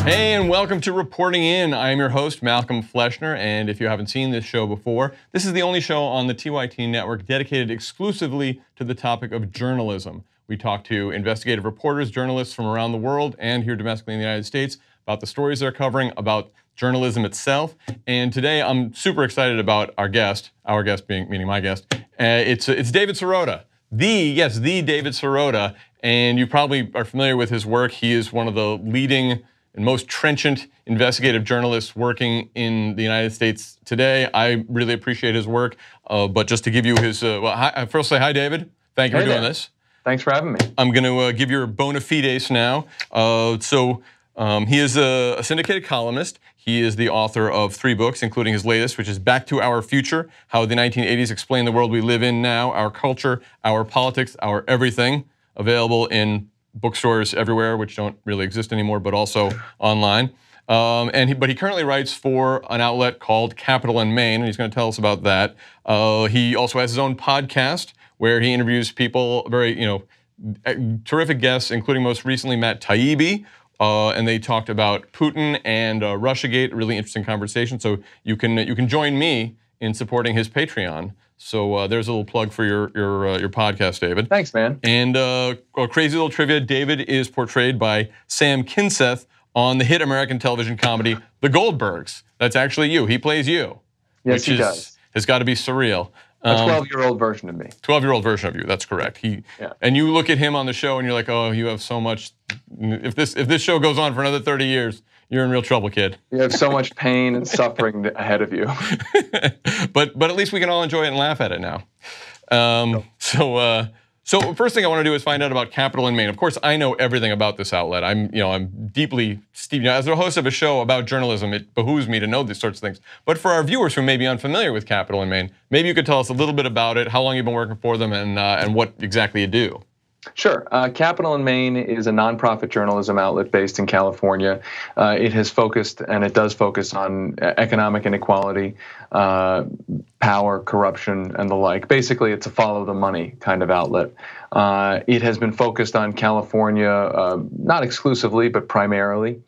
Hey, and welcome to Reporting In. I am your host, Malcolm Fleschner, and if you haven't seen this show before, this is the only show on the TYT network dedicated exclusively to the topic of journalism. We talk to investigative reporters, journalists from around the world, and here domestically in the United States about the stories they're covering, about journalism itself. And today, I'm super excited about our guest meaning my guest. It's David Sirota, the David Sirota, and you probably are familiar with his work. He is one of the leading and most trenchant investigative journalists working in the United States today. I really appreciate his work, but just to give you his, first say hi, David. Thank you for doing this. Thanks for having me. I'm going to give your bona fides now. He is a syndicated columnist. He is the author of 3 books, including his latest, which is Back to Our Future, How the 1980s Explain the World We Live In Now, Our Culture, Our Politics, Our Everything, available in bookstores everywhere, which don't really exist anymore, but also online. But he currently writes for an outlet called Capital in Maine, and he's going to tell us about that. He also has his own podcast where he interviews people, very terrific guests, including most recently Matt Taibbi, and they talked about Putin and Russiagate. A really interesting conversation. So you can join me in supporting his Patreon. So there's a little plug for your podcast, David. Thanks, man. And crazy little trivia: David is portrayed by Sam Kinseith on the hit American television comedy The Goldbergs. That's actually you. He plays you. Yes, he does. Has got to be surreal. A 12-year-old version of me. 12-year-old version of you. That's correct. And you look at him on the show, and you're like, oh, you have so much. If this show goes on for another 30 years. You're in real trouble, kid. You have so much pain and suffering ahead of you. but at least we can all enjoy it and laugh at it now. So first thing I want to do is find out about Capital in Maine. Of course, I know everything about this outlet. I'm deeply steeped. As a host of a show about journalism, it behooves me to know these sorts of things. But for our viewers who may be unfamiliar with Capital in Maine, maybe you could tell us a little bit about it, how long you've been working for them, and what exactly you do. Sure. Capital in Maine is a nonprofit journalism outlet based in California. It has focused, and it does focus on economic inequality, power, corruption, and the like. Basically, it's a follow the money kind of outlet. It has been focused on California, not exclusively, but primarily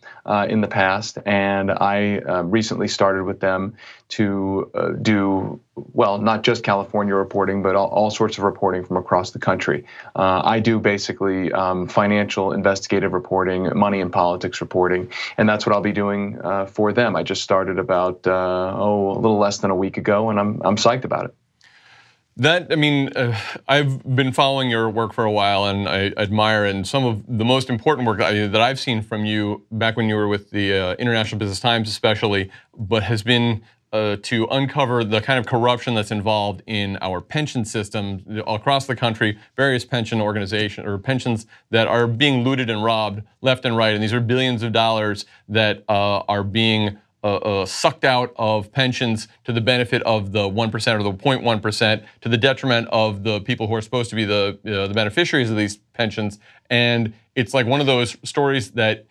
in the past. And I recently started with them to do, well, not just California reporting, but all sorts of reporting from across the country. I do basically financial investigative reporting, money and politics reporting, and that's what I'll be doing for them. I just started about, a little less than a week ago, and I'm psyched about it. I've been following your work for a while, and I admire it. And some of the most important work that I've seen from you back when you were with the International Business Times especially, but has been to uncover the kind of corruption that's involved in our pension systems across the country, various pension organizations or pensions that are being looted and robbed left and right. And these are billions of dollars that are being sucked out of pensions to the benefit of the 1% or the 0.1%, to the detriment of the people who are supposed to be the beneficiaries of these pensions. And it's like one of those stories that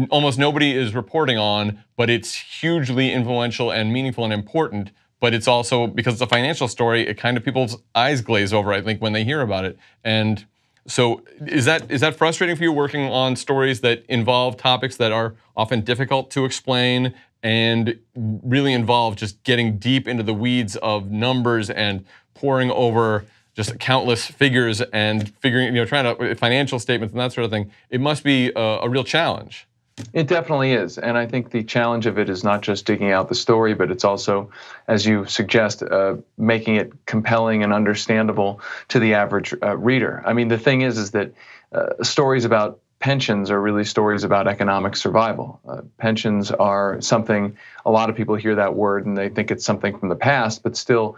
almost nobody is reporting on, but it's hugely influential and meaningful and important. But it's also, because it's a financial story, it kind of people's eyes glaze over, I think, when they hear about it. And so is that frustrating for you, working on stories that involve topics that are often difficult to explain and really involve just getting deep into the weeds of numbers and poring over just countless figures and trying to financial statements and that sort of thing? It must be a real challenge. It definitely is, and I think the challenge of it is not just digging out the story, but it's also, as you suggest, making it compelling and understandable to the average reader. I mean, the thing is that stories about pensions are really stories about economic survival. Pensions are something, a lot of people hear that word and they think it's something from the past, but still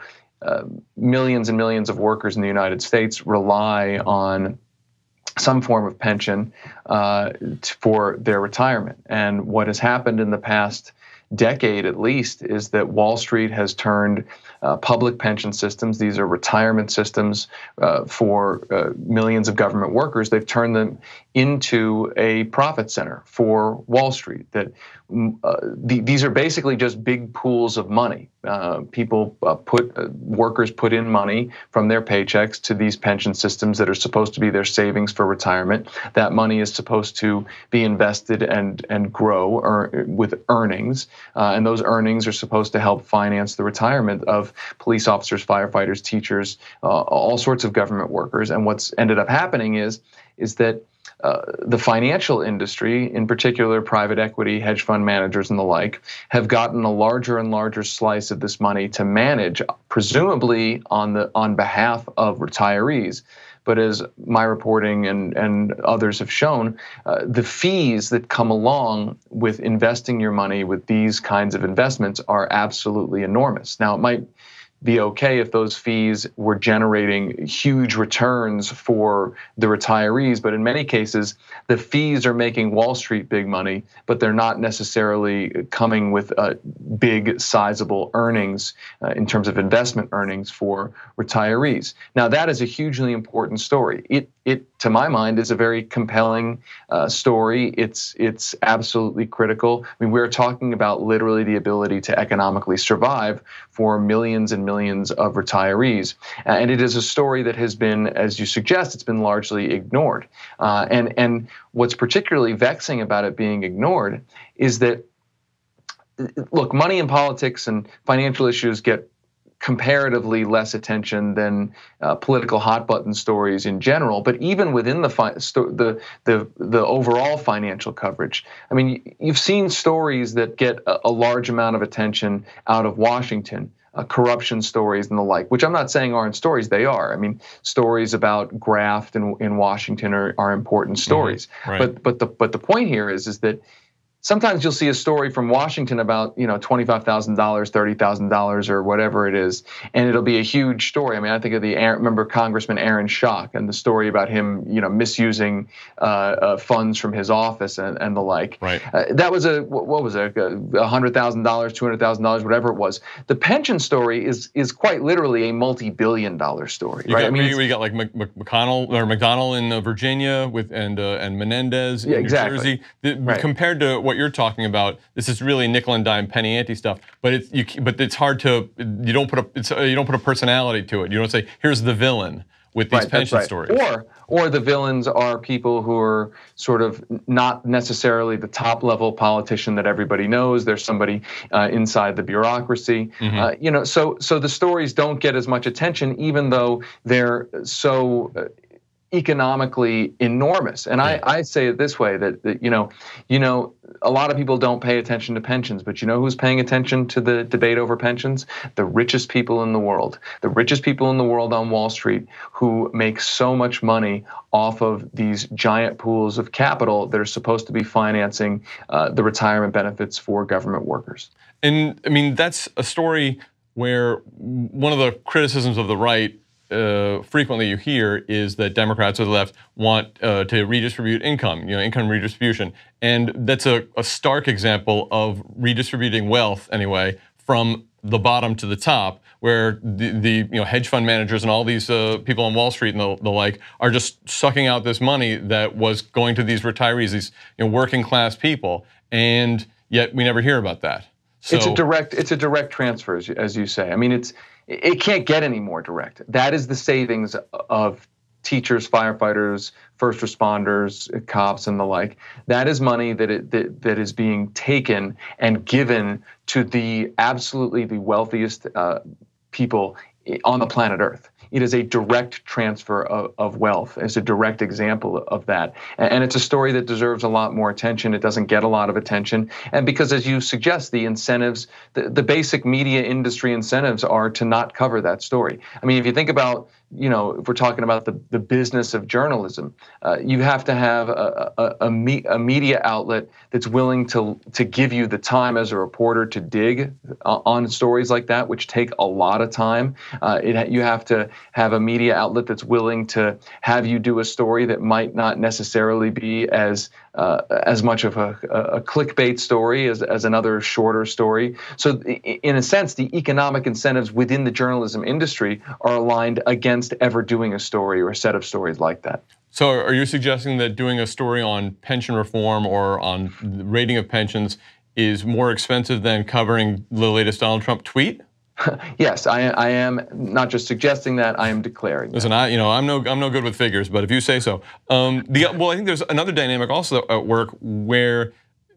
millions and millions of workers in the United States rely on some form of pension for their retirement. And what has happened in the past decade, at least, is that Wall Street has turned public pension systems, these are retirement systems for millions of government workers, they've turned them into a profit center for Wall Street. That these are basically just big pools of money. Workers put in money from their paychecks to these pension systems that are supposed to be their savings for retirement. That money is supposed to be invested and grow with earnings, and those earnings are supposed to help finance the retirement of police officers, firefighters, teachers, all sorts of government workers. And what's ended up happening is that the financial industry, in particular private equity, hedge fund managers and the like, have gotten a larger and larger slice of this money to manage, presumably on behalf of retirees. But as my reporting and others have shown, the fees that come along with investing your money with these kinds of investments are absolutely enormous. Now, it might be okay if those fees were generating huge returns for the retirees, but in many cases, the fees are making Wall Street big money, but they're not necessarily coming with big, sizable earnings in terms of investment earnings for retirees. Now, that is a hugely important story. It, to my mind, is a very compelling story. It's absolutely critical. I mean, we're talking about literally the ability to economically survive for millions and millions of retirees. And it is a story that has been, as you suggest, it's been largely ignored. And what's particularly vexing about it being ignored is that, look, money in politics and financial issues get comparatively less attention than political hot button stories in general. But even within the overall financial coverage, I mean, you've seen stories that get a large amount of attention out of Washington. Corruption stories and the like, which I'm not saying aren't stories, they are. I mean, stories about graft in Washington are important stories. Right. But the point here is that sometimes you'll see a story from Washington about, $25,000, $30,000 or whatever it is, and it'll be a huge story. I mean, I think of remember Congressman Aaron Schock and the story about him, misusing funds from his office and the like. Right. That was what was it, $100,000, $200,000, whatever it was. The pension story is quite literally a multi-billion-dollar story, right? I mean, you got like McDonnell in Virginia and Menendez in New Jersey. Right. Compared to what you're talking about, this is really nickel and dime, penny ante stuff. But it's hard to you don't put a personality to it. You don't say here's the villain with these pension stories. Or the villains are people who are sort of not necessarily the top level politician that everybody knows. There's somebody inside the bureaucracy. So the stories don't get as much attention, even though they're so economically enormous. And I say it this way, that a lot of people don't pay attention to pensions, but you know who's paying attention to the debate over pensions? The richest people in the world. The richest people in the world on Wall Street, who make so much money off of these giant pools of capital that are supposed to be financing the retirement benefits for government workers. And I mean, that's a story where one of the criticisms of the right frequently you hear is that Democrats or the left want to redistribute income, income redistribution. And that's a stark example of redistributing wealth, anyway, from the bottom to the top, where the hedge fund managers and all these people on Wall Street and the like are just sucking out this money that was going to these retirees, these working class people, and yet we never hear about that. So it's a direct transfer, as you say. I mean, it can't get any more direct. That is the savings of teachers, firefighters, first responders, cops, and the like. That is money that is being taken and given to the wealthiest people on the planet Earth. It is a direct transfer of wealth. It's a direct example of that. And it's a story that deserves a lot more attention. It doesn't get a lot of attention. And because, as you suggest, the incentives, the basic media industry incentives are to not cover that story. I mean, if you think about, if we're talking about the business of journalism, you have to have a media outlet that's willing to give you the time as a reporter to dig on stories like that, which take a lot of time. You have to have a media outlet that's willing to have you do a story that might not necessarily be as much of a clickbait story as another shorter story. So in a sense, the economic incentives within the journalism industry are aligned against ever doing a story or a set of stories like that. So are you suggesting that doing a story on pension reform or on the rating of pensions is more expensive than covering the latest Donald Trump tweet? Yes, I am not just suggesting that, I am declaring that. Listen, I'm no good with figures, but if you say so. Well, I think there's another dynamic also at work where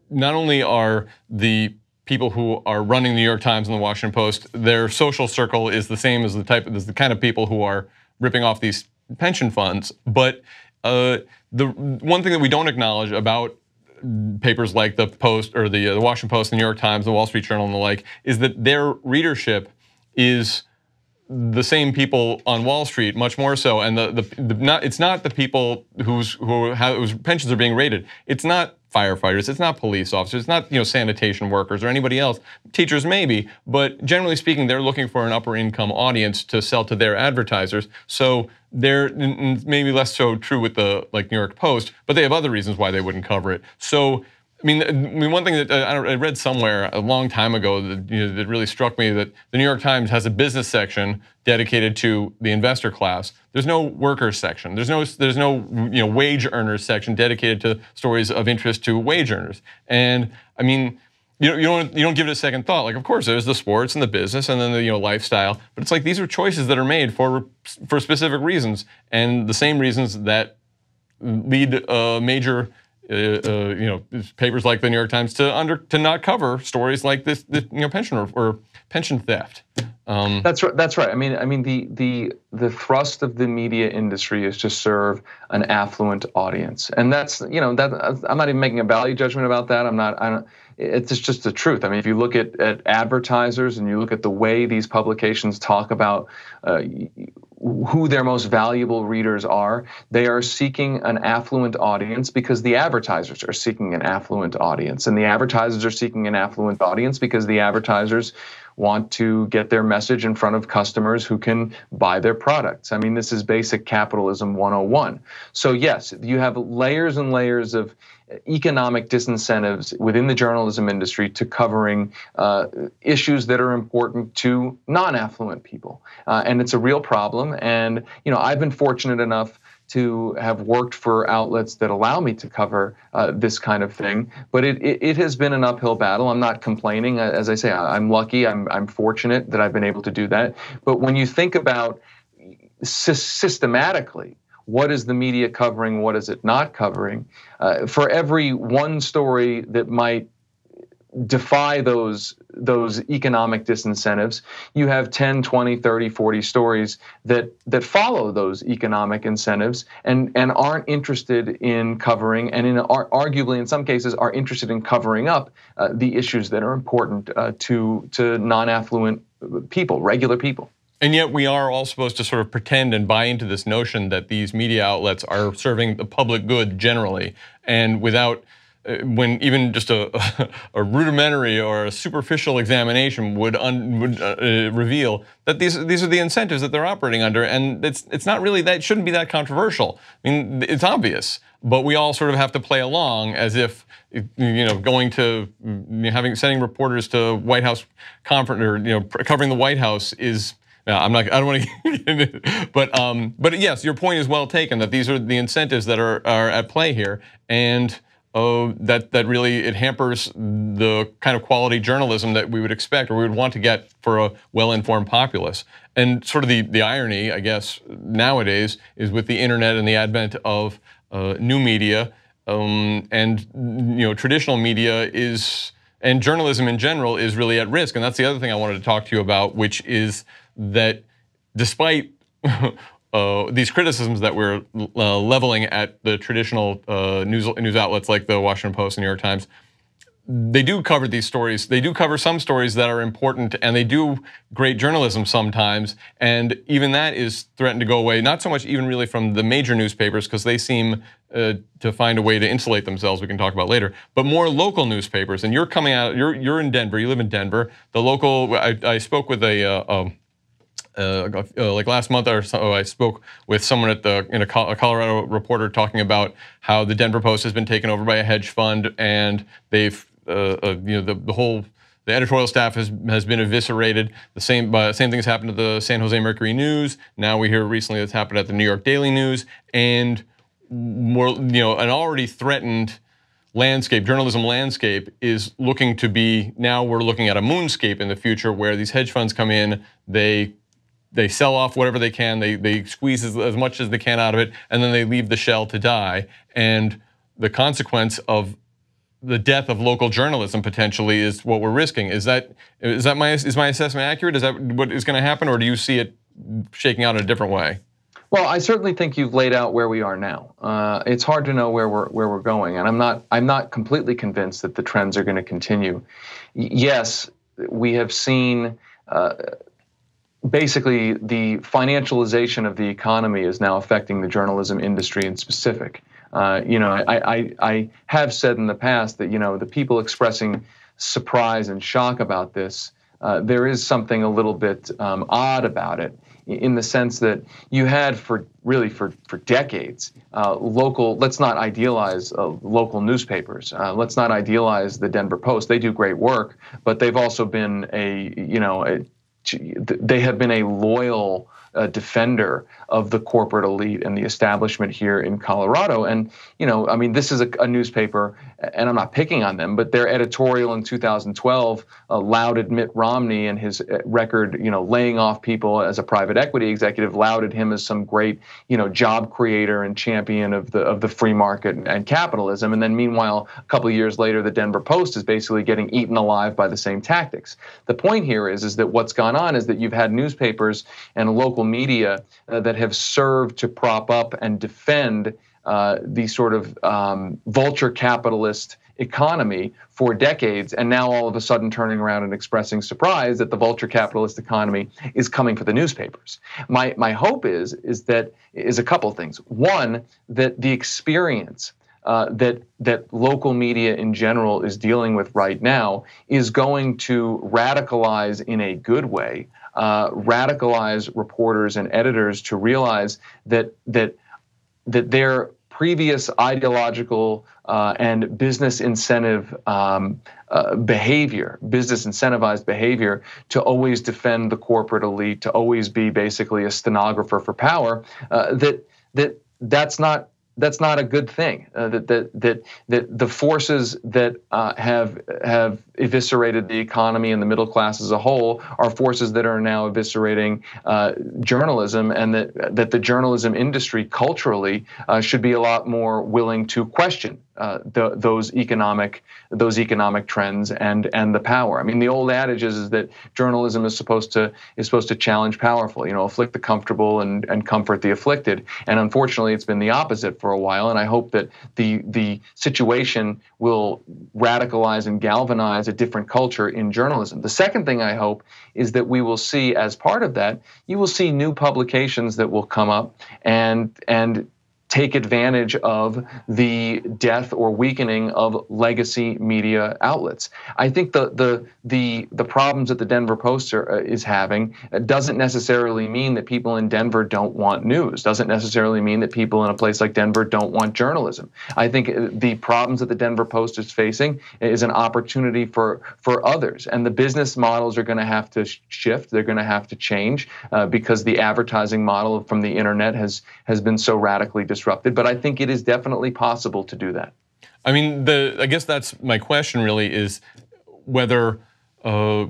not only are the people who are running the New York Times and the Washington Post, their social circle is the same as the kind of people who are ripping off these pension funds, but the one thing that we don't acknowledge about papers like the Post or the Washington Post, the New York Times, the Wall Street Journal, and the like, is that their readership is the same people on Wall Street, much more so, and it's not the people whose pensions are being raided. It's not firefighters, it's not police officers, it's not sanitation workers or anybody else. Teachers maybe, but generally speaking, they're looking for an upper income audience to sell to their advertisers. So they're maybe less so true with the New York Post, but they have other reasons why they wouldn't cover it. So I mean, one thing that I read somewhere a long time ago that really struck me, that the New York Times has a business section dedicated to the investor class. There's no workers section. There's no wage earners section dedicated to stories of interest to wage earners. And I mean, you don't give it a second thought. Like, of course, there's the sports and the business and then the lifestyle, but it's like these are choices that are made for specific reasons, and the same reasons that lead major papers like the New York Times to not cover stories like this pension or pension theft. That's right. I mean, the thrust of the media industry is to serve an affluent audience, and that's I'm not even making a value judgment about that. It's just the truth. I mean, if you look at advertisers and you look at the way these publications talk about who their most valuable readers are, they are seeking an affluent audience because the advertisers are seeking an affluent audience, and the advertisers are seeking an affluent audience because the advertisers want to get their message in front of customers who can buy their products. I mean, this is basic capitalism 101. So yes, you have layers and layers of economic disincentives within the journalism industry to covering issues that are important to non-affluent people, and it's a real problem. And I've been fortunate enough to have worked for outlets that allow me to cover this kind of thing, but it has been an uphill battle. I'm not complaining. As I say, I'm lucky. I'm fortunate that I've been able to do that. But when you think about systematically, what is the media covering? What is it not covering? For every one story that might defy those economic disincentives, you have 10, 20, 30, 40 stories that follow those economic incentives and aren't interested in covering, and arguably in some cases are interested in covering up the issues that are important to non-affluent people, regular people. And yet we are all supposed to sort of pretend and buy into this notion that these media outlets are serving the public good generally, and without, when even just a rudimentary or a superficial examination would reveal that these are the incentives that they're operating under, and it's not really that, it shouldn't be that controversial. I mean, it's obvious, but we all sort of have to play along as if going to sending reporters to White House conference or covering the White House is. I don't want to get into it, but yes, your point is well taken, that these are the incentives that are at play here, and that really it hampers the kind of quality journalism that we would expect or we would want to get for a well-informed populace. And sort of the irony, I guess, nowadays is with the internet and the advent of new media, and traditional media and journalism in general is really at risk. And that's the other thing I wanted to talk to you about, which is that despite these criticisms that we're leveling at the traditional news outlets like the Washington Post and New York Times, they do cover these stories. They do cover some stories that are important, and they do great journalism sometimes. And even that is threatened to go away. Not so much even really from the major newspapers, because they seem to find a way to insulate themselves. We can talk about later. But more local newspapers. And you're coming out. You're in Denver. You live in Denver. The local. I spoke with like last month or so, I spoke with someone a Colorado reporter talking about how the Denver Post has been taken over by a hedge fund, and they've the editorial staff has been eviscerated. The same things happened to the San Jose Mercury News. Now we hear recently that's happened at the New York Daily News, and more an already threatened landscape, journalism landscape, is looking to be, now we're looking at a moonscape in the future where these hedge funds come in, they sell off whatever they can, they squeeze as much as they can out of it, and then they leave the shell to die. And the consequence of the death of local journalism potentially is what we're risking. Is my assessment accurate? Is that what is going to happen, or do you see it shaking out in a different way? Well, I certainly think you've laid out where we are now. It's hard to know where we're going, and I'm not completely convinced that the trends are going to continue. Yes, we have seen basically the financialization of the economy is now affecting the journalism industry in specific. I have said in the past that the people expressing surprise and shock about this, there is something a little bit odd about it, in the sense that you had for decades local. Let's not idealize local newspapers. Let's not idealize the Denver Post. They do great work, but they've also been they have been a loyal defender of the corporate elite and the establishment here in Colorado. And, this is a newspaper, and I'm not picking on them, but their editorial in 2012 lauded Mitt Romney and his record, laying off people as a private equity executive, lauded him as some great, job creator and champion of the free market and capitalism. And then meanwhile, a couple of years later, the Denver Post is basically getting eaten alive by the same tactics. The point here is that what's gone on is that you've had newspapers and local media that have served to prop up and defend the sort of vulture capitalist economy for decades, and now all of a sudden turning around and expressing surprise that the vulture capitalist economy is coming for the newspapers. My hope is a couple of things. One, that the experience that local media in general is dealing with right now is going to radicalize in a good way, radicalize reporters and editors to realize that their previous ideological and business incentive behavior, business incentivized behavior to always defend the corporate elite, to always be basically a stenographer for power, that's not a good thing. That the forces that have eviscerated the economy and the middle class as a whole are forces that are now eviscerating journalism, and that the journalism industry culturally should be a lot more willing to question those economic trends and the power. I mean, the old adage is that journalism is supposed to challenge powerful, afflict the comfortable and comfort the afflicted. And unfortunately, it's been the opposite for a while. And I hope that the situation will radicalize and galvanize a different culture in journalism. The second thing I hope is that we will see, as part of that, you will see new publications that will come up and take advantage of the death or weakening of legacy media outlets. I think the problems that the Denver Post is having doesn't necessarily mean that people in Denver don't want news, doesn't necessarily mean that people in a place like Denver don't want journalism. I think the problems that the Denver Post is facing is an opportunity for others, and the business models are going to have to shift. They're going to have to change because the advertising model from the internet has been so radically disrupted. But I think it is definitely possible to do that. I mean, I guess that's my question really, is whether a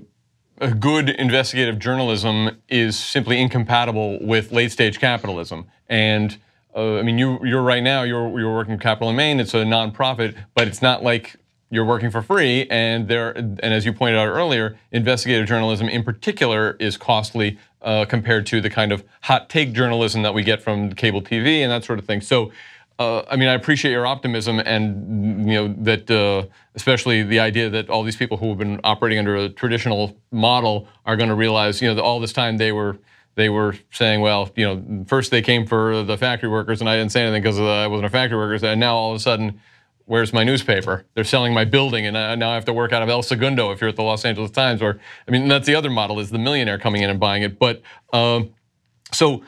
good investigative journalism is simply incompatible with late-stage capitalism. And I mean, you're right now, you're working with Capital in Maine. It's a nonprofit, but it's not like you're working for free. And as you pointed out earlier, investigative journalism in particular is costly compared to the kind of hot take journalism that we get from cable TV and that sort of thing. So, I mean, I appreciate your optimism, and that especially the idea that all these people who have been operating under a traditional model are going to realize, that all this time they were saying, well, first they came for the factory workers, and I didn't say anything because I wasn't a factory worker, and now all of a sudden, where's my newspaper? They're selling my building, and now I have to work out of El Segundo if you're at the Los Angeles Times. Or, I mean, that's the other model, is the millionaire coming in and buying it. But so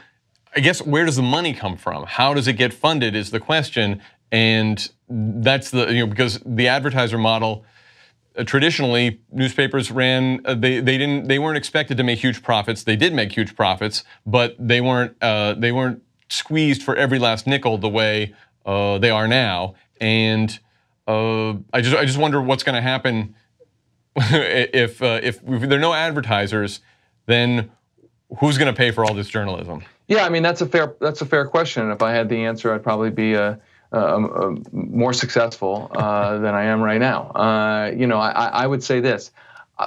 I guess, where does the money come from? How does it get funded is the question. And that's because the advertiser model, traditionally newspapers ran, they weren't expected to make huge profits. They did make huge profits, but they weren't squeezed for every last nickel the way they are now. And I just wonder what's going to happen if there are no advertisers, then who's going to pay for all this journalism? Yeah, I mean that's a fair question. If I had the answer, I'd probably be more successful than I am right now. I would say this.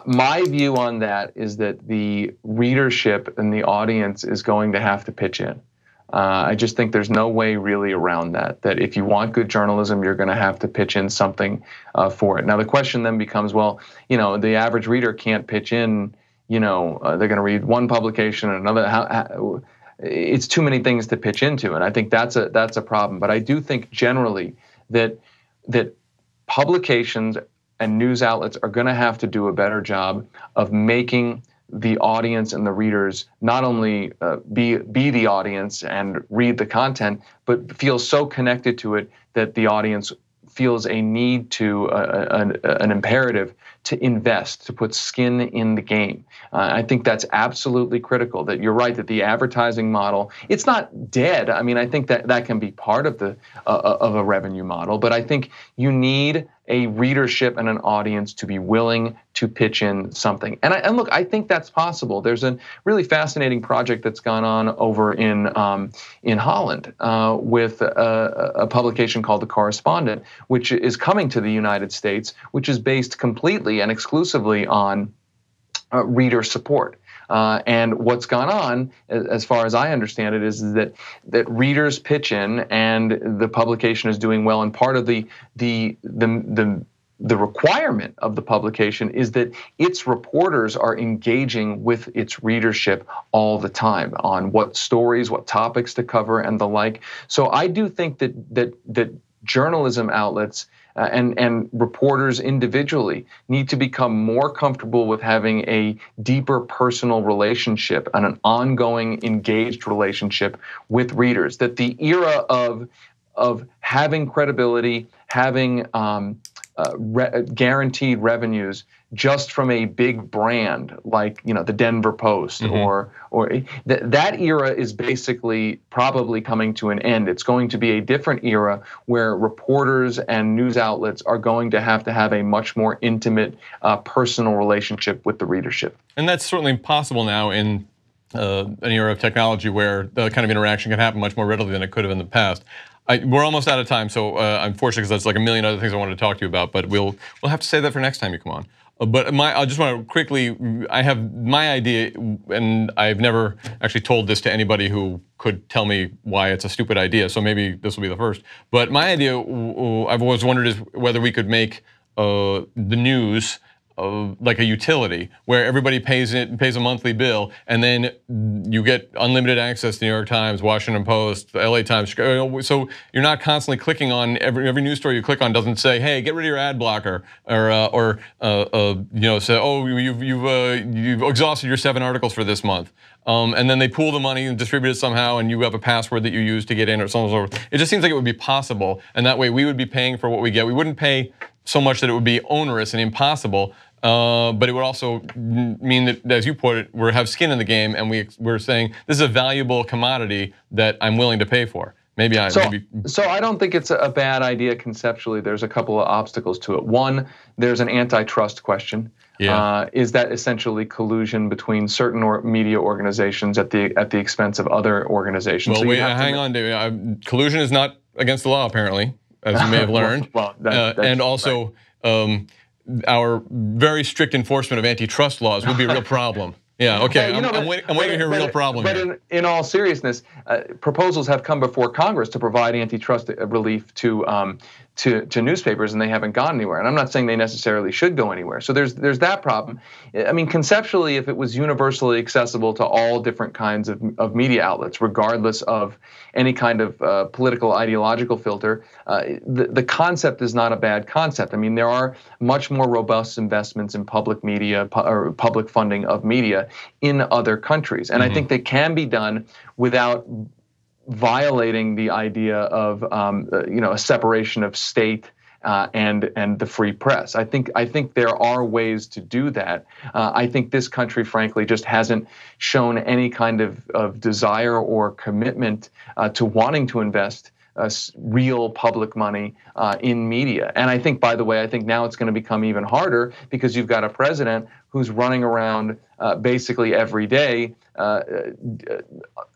My view on that is that the readership and the audience is going to have to pitch in. I just think there's no way really around that. That if you want good journalism, you're going to have to pitch in something for it. Now the question then becomes, well, the average reader can't pitch in. They're going to read one publication and another. It's too many things to pitch into, and I think that's a problem. But I do think generally that publications and news outlets are going to have to do a better job of making the audience and the readers not only be the audience and read the content, but feel so connected to it that the audience feels a need to an imperative to invest, to put skin in the game. I think that's absolutely critical. That you're right that the advertising model, it's not dead. I mean, I think that can be part of a revenue model, but I think you need a readership and an audience to be willing to pitch in something. And look, I think that's possible. There's a really fascinating project that's gone on over in Holland with a publication called The Correspondent, which is coming to the United States, which is based completely and exclusively on reader support. And what's gone on, as far as I understand it, is that readers pitch in, and the publication is doing well. And part of the requirement of the publication is that its reporters are engaging with its readership all the time on what stories, what topics to cover, and the like. So I do think that journalism outlets and reporters individually need to become more comfortable with having a deeper personal relationship and an ongoing engaged relationship with readers. That the era of having credibility, having guaranteed revenues just from a big brand like the Denver Post or that era is basically probably coming to an end. It's going to be a different era where reporters and news outlets are going to have a much more intimate personal relationship with the readership. And that's certainly possible now in an era of technology where the kind of interaction can happen much more readily than it could have in the past. We're almost out of time, so unfortunately, because that's like a million other things I wanted to talk to you about, but we'll have to save that for next time you come on. But I just want to quickly, I have my idea, and I've never actually told this to anybody who could tell me why it's a stupid idea, so maybe this will be the first. But my idea, I've always wondered, is whether we could make the news like a utility where everybody pays a monthly bill, and then you get unlimited access to the New York Times, Washington Post, the LA Times. So you're not constantly clicking on every news story you click on doesn't say, hey, get rid of your ad blocker, or say, oh, you've exhausted your 7 articles for this month. And then they pool the money and distribute it somehow, and you have a password that you use to get in or something. It just seems like it would be possible, and that way we would be paying for what we get. We wouldn't pay so much that it would be onerous and impossible, but it would also mean that, as you put it, we have skin in the game, and we're saying this is a valuable commodity that I'm willing to pay for. So I don't think it's a bad idea conceptually. There's a couple of obstacles to it. One, there's an antitrust question. Yeah. Is that essentially collusion between certain media organizations at the expense of other organizations? Well, so hang on, David. Collusion is not against the law, apparently, as you may have learned. And also, right. Our very strict enforcement of antitrust laws would be a real problem. Yeah, okay, I'm waiting to hear a real problem here. But in all seriousness, proposals have come before Congress to provide antitrust relief to newspapers, and they haven't gone anywhere. And I'm not saying they necessarily should go anywhere. So there's that problem. I mean, conceptually, if it was universally accessible to all different kinds of media outlets, regardless of any kind of political ideological filter, the concept is not a bad concept. I mean, there are much more robust investments in public media or public funding of media in other countries, and I think they can be done without violating the idea of a separation of state and the free press. I think there are ways to do that. I think this country, frankly, just hasn't shown any kind of desire or commitment to wanting to invest real public money in media. And I think, by the way, I think now it's going to become even harder because you've got a president who's running around basically every day,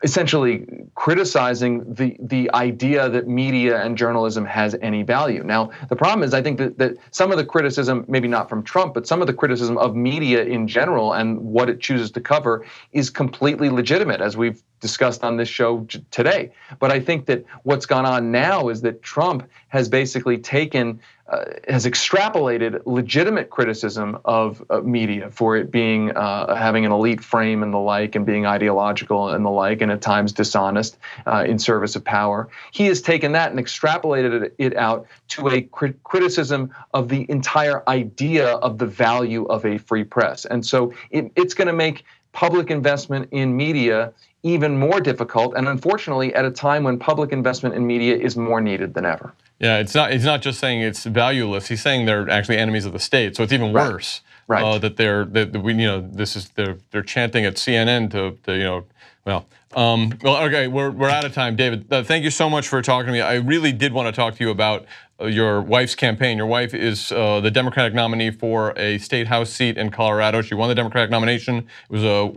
essentially criticizing the idea that media and journalism has any value. Now, the problem is, I think that some of the criticism, maybe not from Trump, but some of the criticism of media in general and what it chooses to cover is completely legitimate, as we've discussed on this show today. But I think that what's gone on now is that Trump has basically has extrapolated legitimate criticism of media for it being having an elite frame and the like, and being ideological and the like, and at times dishonest in service of power. He has taken that and extrapolated it out to a criticism of the entire idea of the value of a free press. And so it's going to make public investment in media even more difficult, and unfortunately at a time when public investment in media is more needed than ever. Yeah, it's not just saying it's valueless. He's saying they're actually enemies of the state. So it's even worse. Right. That they're chanting at CNN okay, we're out of time, David. Thank you so much for talking to me. I really did want to talk to you about your wife's campaign. Your wife is the Democratic nominee for a state house seat in Colorado. She won the Democratic nomination. It was a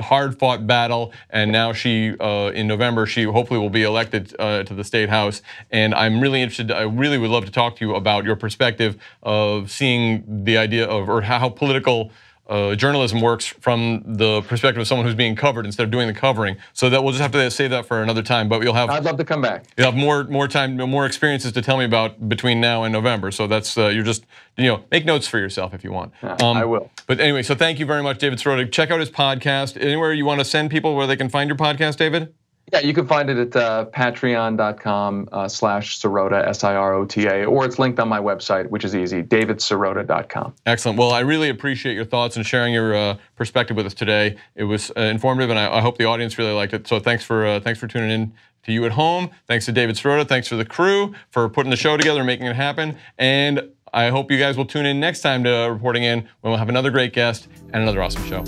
hard-fought battle, and now she, in November, she hopefully will be elected to the state house. And I'm really interested. I really would love to talk to you about your perspective of seeing the idea of, or how political journalism works from the perspective of someone who's being covered instead of doing the covering. So that we'll just have to save that for another time. But you'll have. I'd love to come back. You'll have more time, more experiences to tell me about between now and November. So that's you're just make notes for yourself if you want. I will. But anyway, so thank you very much, David Sirota. Check out his podcast. Anywhere you want to send people where they can find your podcast, David? Yeah, you can find it at patreon.com/Sirota, Sirota, or it's linked on my website, which is easy, davidsirota.com. Excellent. Well, I really appreciate your thoughts and sharing your perspective with us today. It was informative, and I hope the audience really liked it. So thanks for tuning in to you at home. Thanks to David Sirota. Thanks to the crew for putting the show together and making it happen. And I hope you guys will tune in next time to Reporting In, when we'll have another great guest and another awesome show.